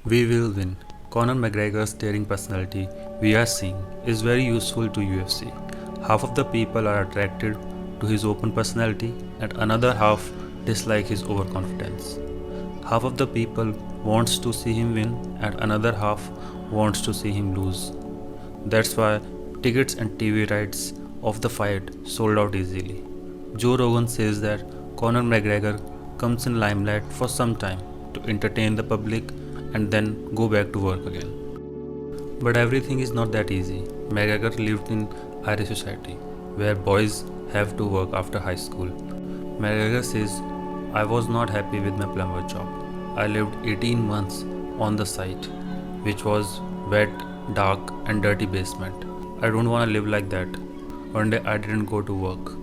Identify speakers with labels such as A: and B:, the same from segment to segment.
A: We will win. Conor McGregor's daring personality we are seeing is very useful to UFC. Half of the people are attracted to his open personality and another half dislike his overconfidence. Half of the people wants to see him win and another half wants to see him lose. That's why tickets and TV rights of the fight sold out easily. Joe Rogan says that Conor McGregor comes in limelight for some time to entertain the public and then go back to work again. But everything is not that easy. McGregor lived in Irish society where boys have to work after high school. McGregor says, I was not happy with my plumber job. I lived 18 months on the site, which was wet, dark, and dirty basement. I don't want to live like that. One day I didn't go to work.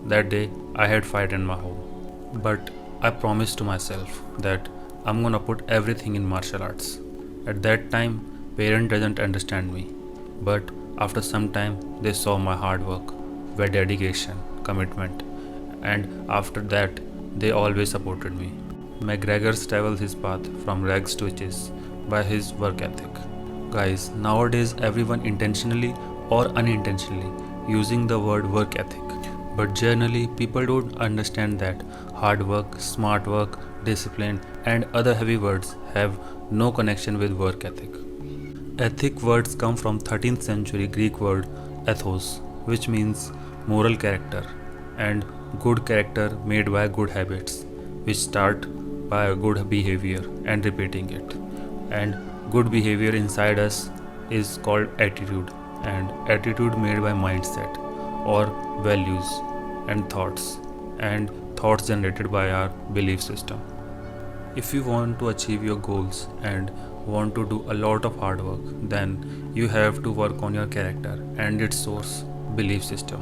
A: That day I had fight in my home. But I promised to myself that I'm gonna put everything in martial arts. At that time, parent doesn't understand me. But after some time, they saw my hard work, my dedication, commitment, and after that, they always supported me. McGregor travels his path from rags to riches by his work ethic. Guys, nowadays everyone intentionally or unintentionally using the word work ethic. But generally, people don't understand that hard work, smart work, discipline, and other heavy words have no connection with work ethic. Ethic words come from 13th century Greek word ethos, which means moral character, and good character made by good habits, which start by good behavior and repeating it. And good behavior inside us is called attitude, and attitude made by mindset or values and thoughts generated by our belief system. If you want to achieve your goals and want to do a lot of hard work, then you have to work on your character and its source, belief system.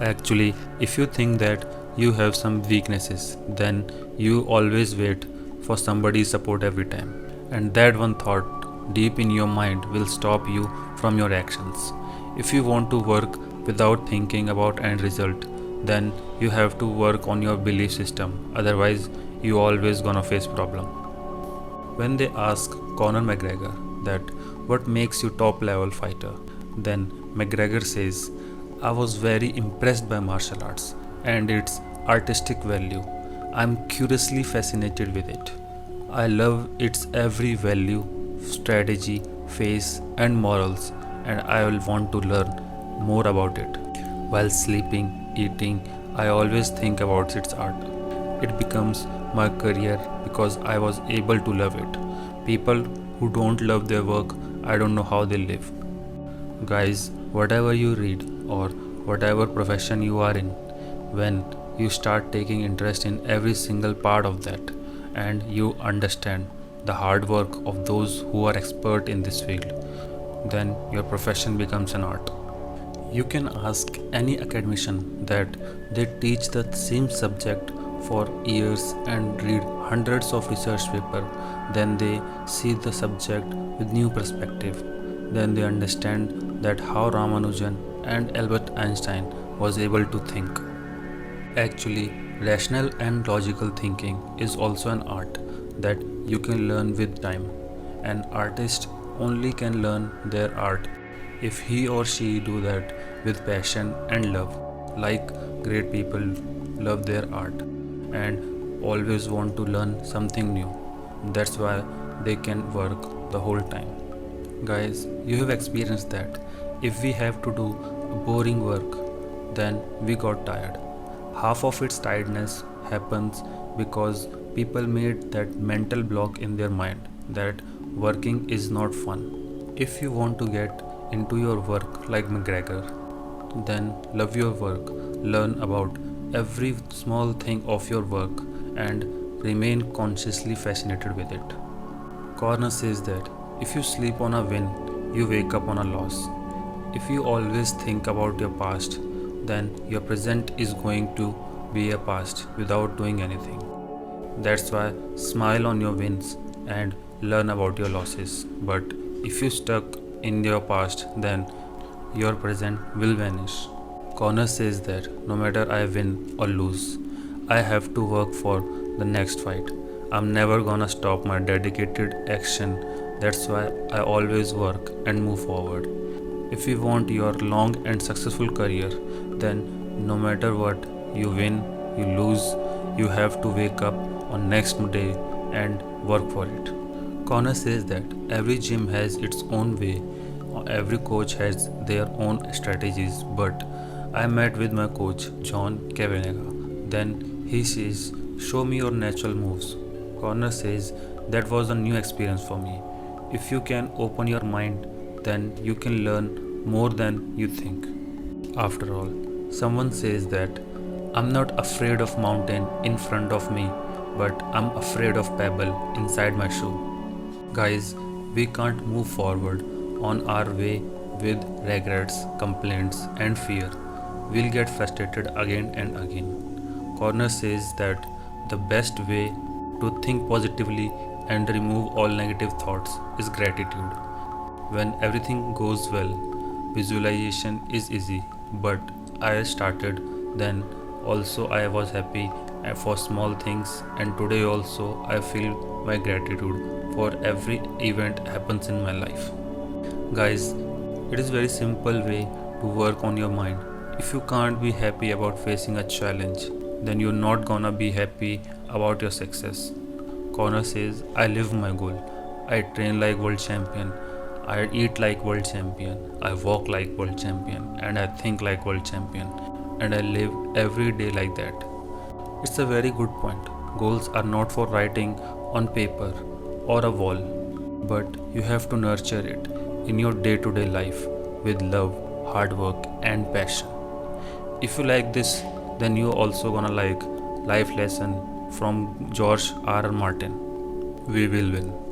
A: Actually, if you think that you have some weaknesses, then you always wait for somebody's support every time. And that one thought deep in your mind will stop you from your actions. If you want to work without thinking about end result, then you have to work on your belief system. Otherwise, you always gonna face problem. When they ask Conor McGregor that what makes you top level fighter, then McGregor says, I was very impressed by martial arts and its artistic value. I'm curiously fascinated with it. I love its every value, strategy, face, and morals, and I will want to learn more about it. While sleeping, eating, I always think about its art. It becomes my career because I was able to love it. People who don't love their work, I don't know how they live. Guys, whatever you read or whatever profession you are in, when you start taking interest in every single part of that and you understand the hard work of those who are expert in this field, then your profession becomes an art. You can ask any academician that they teach the same subject for years and read hundreds of research papers, then they see the subject with new perspective. Then they understand that how Ramanujan and Albert Einstein was able to think. Actually, rational and logical thinking is also an art that you can learn with time. An artist only can learn their art if he or she do that with passion and love. Like great people love their art and always want to learn something new. That's why they can work the whole time. Guys, you have experienced that if we have to do boring work, then we got tired. Half of its tiredness happens because people made that mental block in their mind that working is not fun. If you want to get into your work like McGregor, then love your work, learn about every small thing of your work, and remain consciously fascinated with it. Corner says that if you sleep on a win, you wake up on a loss. If you always think about your past, then your present is going to be a past without doing anything. That's why smile on your wins and learn about your losses. But if you stuck in your past, then your present will vanish. Connor says that no matter I win or lose, I have to work for the next fight. I'm never gonna stop my dedicated action. That's why I always work and move forward. If you want your long and successful career, then no matter what, you win, you lose, you have to wake up on next day and work for it. Connor says that every gym has its own way, every coach has their own strategies, but I met with my coach John Kavanagh. Then he says, "Show me your natural moves." Connor says, "That was a new experience for me. If you can open your mind, then you can learn more than you think." After all, someone says that I'm not afraid of mountain in front of me, but I'm afraid of pebble inside my shoe. Guys, we can't move forward on our way with regrets, complaints, and fear. We'll get frustrated again and again. Corner says that the best way to think positively and remove all negative thoughts is gratitude. When everything goes well, visualization is easy, but I started then also I was happy for small things, and today also I feel my gratitude for every event happens in my life. Guys, it is very simple way to work on your mind. If you can't be happy about facing a challenge, then you're not gonna be happy about your success. Connor says, I live my goal. I train like world champion. I eat like world champion. I walk like world champion. And I think like world champion. And I live every day like that. It's a very good point. Goals are not for writing on paper or a wall, but you have to nurture it in your day to day life with love, hard work, and passion. If you like this, then you also gonna like Life Lesson from George R. R. Martin. We will win.